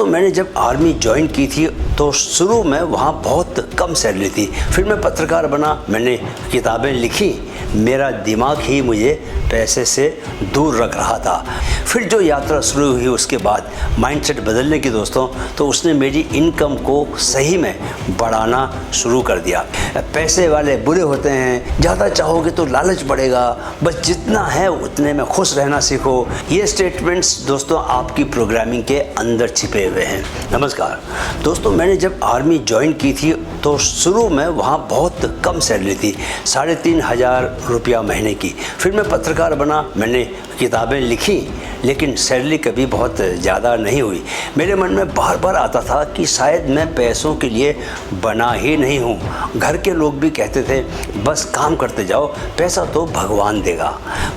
तो मैंने जब आर्मी ज्वाइन की थी तो शुरू में वहाँ बहुत कम सैलरी थी। फिर मैं पत्रकार बना, मैंने किताबें लिखी, मेरा दिमाग ही मुझे पैसे से दूर रख रहा था। फिर जो यात्रा शुरू हुई उसके बाद माइंडसेट बदलने की दोस्तों, तो उसने मेरी इनकम को सही में बढ़ाना शुरू कर दिया। पैसे वाले बुरे होते हैं, ज़्यादा चाहोगे तो लालच बढ़ेगा, बस जितना है उतने में खुश रहना सीखो। ये स्टेटमेंट्स दोस्तों आपकी प्रोग्रामिंग के अंदर छिपे हुए हैं। नमस्कार दोस्तों, मैंने जब आर्मी ज्वाइन की थी तो शुरू में वहाँ बहुत कम सैलरी थी, 3,500 रुपया महीने की। फिर मैं पत्रकार बना, मैंने किताबें लिखी, लेकिन सैलरी कभी बहुत ज़्यादा नहीं हुई। मेरे मन में बार बार आता था कि शायद मैं पैसों के लिए बना ही नहीं हूँ। घर के लोग भी कहते थे बस काम करते जाओ, पैसा तो भगवान देगा।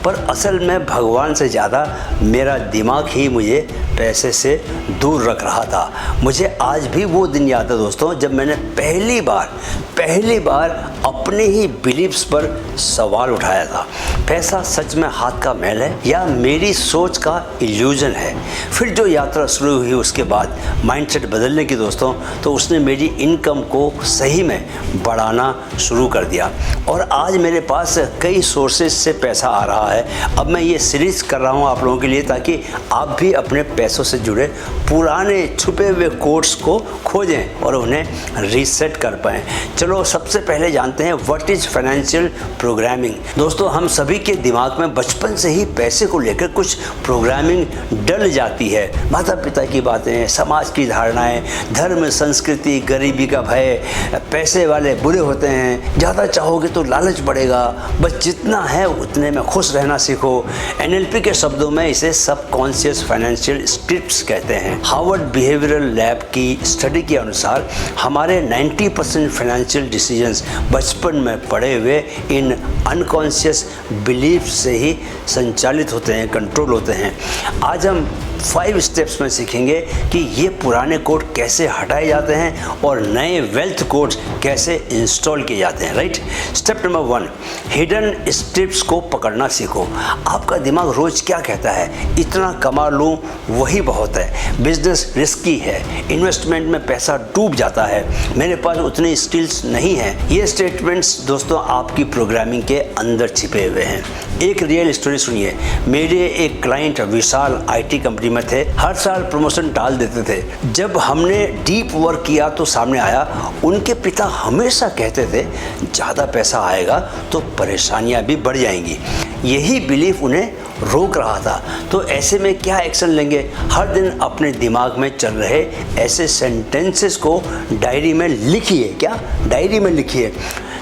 पर असल में भगवान से ज़्यादा मेरा दिमाग ही मुझे पैसे से दूर रख रहा था। मुझे आज भी वो दिन याद है दोस्तों, जब मैंने पहली बार अपने ही बिलीव्स पर सवाल उठाया था। पैसा सच में हाथ का मैल है या मेरी सोच का इल्यूजन है? फिर जो यात्रा शुरू हुई उसके बाद माइंडसेट बदलने की दोस्तों, तो उसने मेरी इनकम को सही में बढ़ाना शुरू कर दिया। और आज मेरे पास कई सोर्सेज से पैसा आ रहा है। अब मैं ये सीरीज़ कर रहा हूँ आप लोगों के लिए, ताकि आप भी अपने पैसों से जुड़े पुराने छुपे हुए कोड्स को खोजें और उन्हें रीसेट कर पाएँ। चलो सबसे पहले जानते हैं व्हाट इज़ फाइनेंशियल प्रोग्रामिंग। दोस्तों, हम सभी के दिमाग में बचपन से ही पैसे को लेकर कुछ प्रोग्रामिंग डल जाती है। माता पिता की बातें, समाज की धारणाएं, धर्म, संस्कृति, गरीबी का भय, पैसे वाले बुरे होते हैं, ज़्यादा चाहोगे तो लालच बढ़ेगा, बस जितना है उतने में खुश रहना सीखो। NLP के शब्दों में इसे सबकॉन्शियस फाइनेंशियल स्क्रिप्ट्स कहते हैं। हार्वर्ड बिहेवियरल लैब की स्टडी के अनुसार हमारे 90% फाइनेंशियल डिसीजंस बचपन में पड़े हुए इन अनकॉन्शियस बिलीफ से ही संचालित होते हैं, कंट्रोल होते हैं। आज हम 5 स्टेप्स में सीखेंगे कि ये पुराने कोड कैसे हटाए जाते हैं और नए वेल्थ कोड्स कैसे इंस्टॉल किए जाते हैं। Right. Step number 1, hidden scripts को पकड़ना सीखो। आपका दिमाग रोज क्या कहता है? इतना कमा लूँ वही बहुत है, बिजनेस रिस्की है, इन्वेस्टमेंट में पैसा डूब जाता है, मेरे पास उतनी स्किल्स नहीं है। ये स्टेटमेंट्स दोस्तों आपकी प्रोग्रामिंग के अंदर छिपे हुए हैं। एक रियल स्टोरी सुनिए। मेरे एक क्लाइंट विशाल IT कंपनी में थे, हर साल प्रमोशन टाल देते थे। जब हमने डीप वर्क किया तो सामने आया, उनके पिता हमेशा कहते थे ज़्यादा पैसा आएगा तो परेशानियां भी बढ़ जाएंगी। यही बिलीफ उन्हें रोक रहा था। तो ऐसे में क्या एक्शन लेंगे? हर दिन अपने दिमाग में चल रहे ऐसे सेंटेंसेस को डायरी में लिखिए। क्या? डायरी में लिखिए।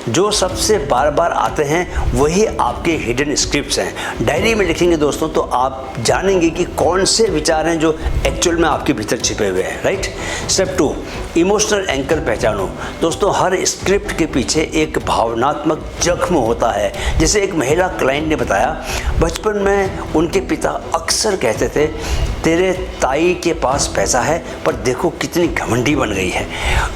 जो सबसे बार बार आते हैं वही आपके हिडन स्क्रिप्ट्स हैं। डायरी में लिखेंगे दोस्तों तो आप जानेंगे कि कौन से विचार हैं जो एक्चुअल में आपके भीतर छिपे हुए हैं। राइट। स्टेप 2, इमोशनल एंकर पहचानो। दोस्तों, हर स्क्रिप्ट के पीछे एक भावनात्मक जख्म होता है। जैसे एक महिला क्लाइंट ने बताया, बचपन में उनके पिता अक्सर कहते थे तेरे ताई के पास पैसा है पर देखो कितनी घमंडी बन गई है।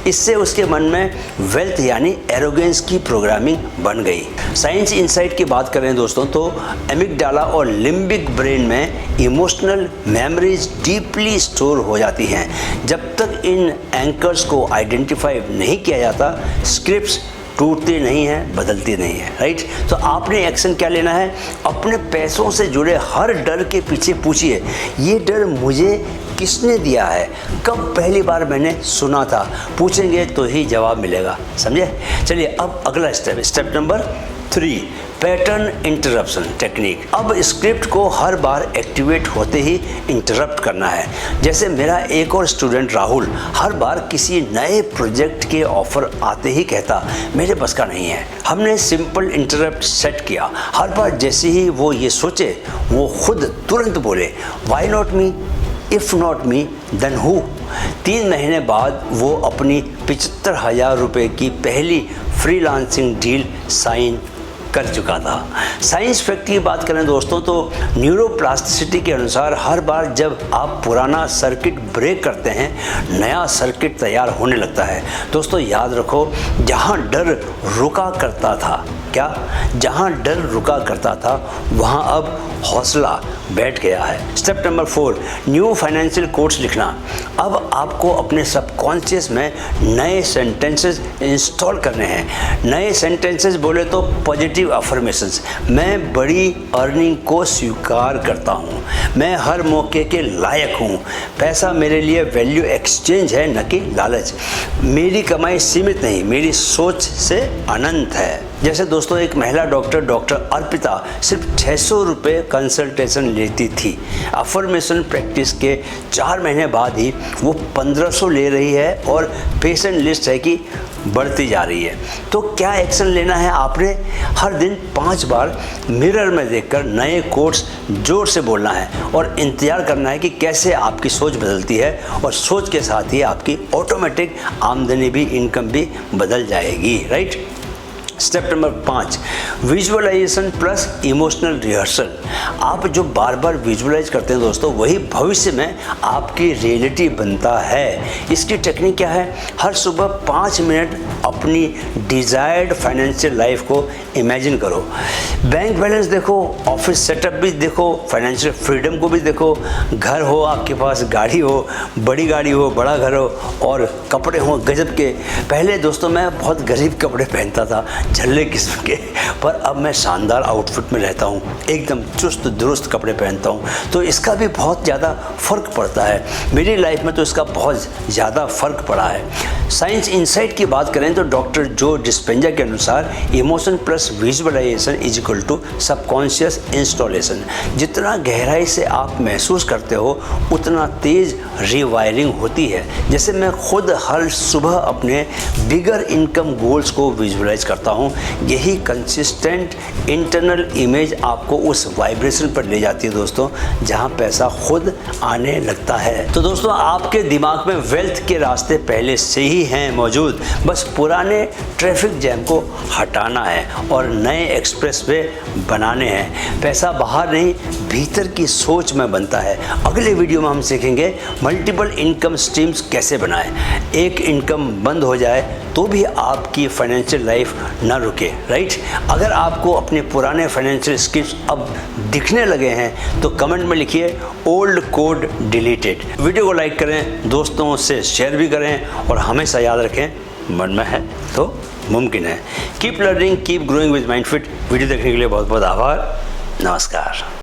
इससे उसके मन में वेल्थ यानी एरोगेंस की प्रोग्रामिंग बन गई। साइंस इनसाइट की बात करें दोस्तों, तो एमिगडाला और लिम्बिक ब्रेन में इमोशनल मेमोरीज डीपली स्टोर हो जाती हैं। जब तक इन एंकर्स को आइडेंटिफाई नहीं किया जाता, स्क्रिप्ट्स टूटती नहीं है, बदलती नहीं है। राइट। तो आपने एक्शन क्या लेना है? अपने पैसों से जुड़े हर डर के पीछे पूछिए, ये डर मुझे किसने दिया है? कब पहली बार मैंने सुना था? पूछेंगे तो ही जवाब मिलेगा। समझे? चलिए अब अगला step number 3, pattern interruption technique. अब स्क्रिप्ट को हर बार एक्टिवेट होते ही इंटरप्ट करना है। जैसे मेरा एक और स्टूडेंट राहुल हर बार किसी नए प्रोजेक्ट के ऑफर आते ही कहता मेरे बस का नहीं है। हमने सिंपल इंटरप्ट सेट किया। हर बार जैसे ही वो ये सोचे, वो खुद तुरंत बोले why not me, if not me then who. 3 महीने बाद वो अपनी 75,000 रुपये की पहली फ्रीलांसिंग डील साइन कर चुका था। साइंस फैक्ट की बात करें दोस्तों, तो न्यूरोप्लास्टिसिटी के अनुसार हर बार जब आप पुराना सर्किट ब्रेक करते हैं, नया सर्किट तैयार होने लगता है। दोस्तों याद रखो, जहां डर रुका करता था, क्या? जहां डर रुका करता था वहां अब हौसला बैठ गया है। Step number 4, new financial quotes लिखना। अब आपको अपने सबकॉन्शियस में नए सेंटेंसेस इंस्टॉल करने हैं। नए सेंटेंसेस बोले तो पॉजिटिव अफर्मेशंस। मैं बड़ी अर्निंग को स्वीकार करता हूँ, मैं हर मौके के लायक हूँ, पैसा मेरे लिए वैल्यू एक्सचेंज है न कि लालच, मेरी कमाई सीमित नहीं, मेरी सोच से अनंत है। जैसे दोस्तों एक महिला डॉक्टर अर्पिता सिर्फ 600 रुपये कंसल्टेशन लेती थी। अफर्मेशन प्रैक्टिस के 4 महीने बाद ही वो 1500 ले रही है और पेशेंट लिस्ट है कि बढ़ती जा रही है। तो क्या एक्शन लेना है? आपने हर दिन 5 बार मिरर में देखकर नए कोट्स जोर से बोलना है और इंतज़ार करना है कि कैसे आपकी सोच बदलती है, और सोच के साथ ही आपकी ऑटोमेटिक आमदनी भी, इनकम भी बदल जाएगी। Right. Step number 5, visualisation plus emotional rehearsal. आप जो बार बार विजुअलाइज करते हैं दोस्तों, वही भविष्य में आपकी रियलिटी बनता है। इसकी टेक्निक क्या है? हर सुबह 5 मिनट अपनी डिज़ायर्ड फाइनेंशियल लाइफ को इमेजिन करो। बैंक बैलेंस देखो, ऑफिस सेटअप भी देखो, फाइनेंशियल फ्रीडम को भी देखो, घर हो आपके पास, गाड़ी हो, बड़ी गाड़ी हो, बड़ा घर हो, और कपड़े हो गजब के। पहले दोस्तों मैं बहुत गरीब कपड़े पहनता था, झल्ले किस्म के, पर अब मैं शानदार आउटफिट में रहता हूँ, एकदम चुस्त दुरुस्त कपड़े पहनता हूँ। तो इसका भी बहुत ज़्यादा फ़र्क पड़ता है। मेरी लाइफ में तो इसका बहुत ज़्यादा फ़र्क पड़ा है। साइंस इनसाइट की बात करें तो डॉक्टर जो डिस्पेंजा के अनुसार emotion plus visualisation is equal to subconscious installation. जितना गहराई से आप महसूस करते हो उतना तेज़ रिवायरिंग होती है। जैसे मैं खुद हर सुबह अपने बिगर इनकम गोल्स को विजुअलाइज करता हूँ, यही कंसिस्टेंट इंटरनल इमेज आपको उस वाइब्रेशन पर ले जाती है दोस्तों, जहाँ पैसा खुद आने लगता है। तो दोस्तों आपके दिमाग में वेल्थ के रास्ते पहले से ही हैं मौजूद, बस पुराने ट्रैफिक जैम को हटाना है और नए एक्सप्रेसवे बनाने हैं। पैसा बाहर नहीं, भीतर की सोच में बनता है। अगले वीडियो में हम सीखेंगे मल्टीपल इनकम स्ट्रीम्स कैसे बनाएं। एक इनकम बंद हो जाए तो भी आपकी फाइनेंशियल लाइफ ना रुके। राइट। अगर आपको अपने पुराने फाइनेंशियल स्किल्स अब दिखने लगे हैं तो कमेंट में लिखिए ओल्ड कोड डिलीटेड। वीडियो को लाइक करें, दोस्तों से शेयर भी करें, और हमेशा याद रखें मन में है तो मुमकिन है। Keep learning, keep growing with Mindfit. Video देखने के लिए बहुत बहुत आभार। नमस्कार।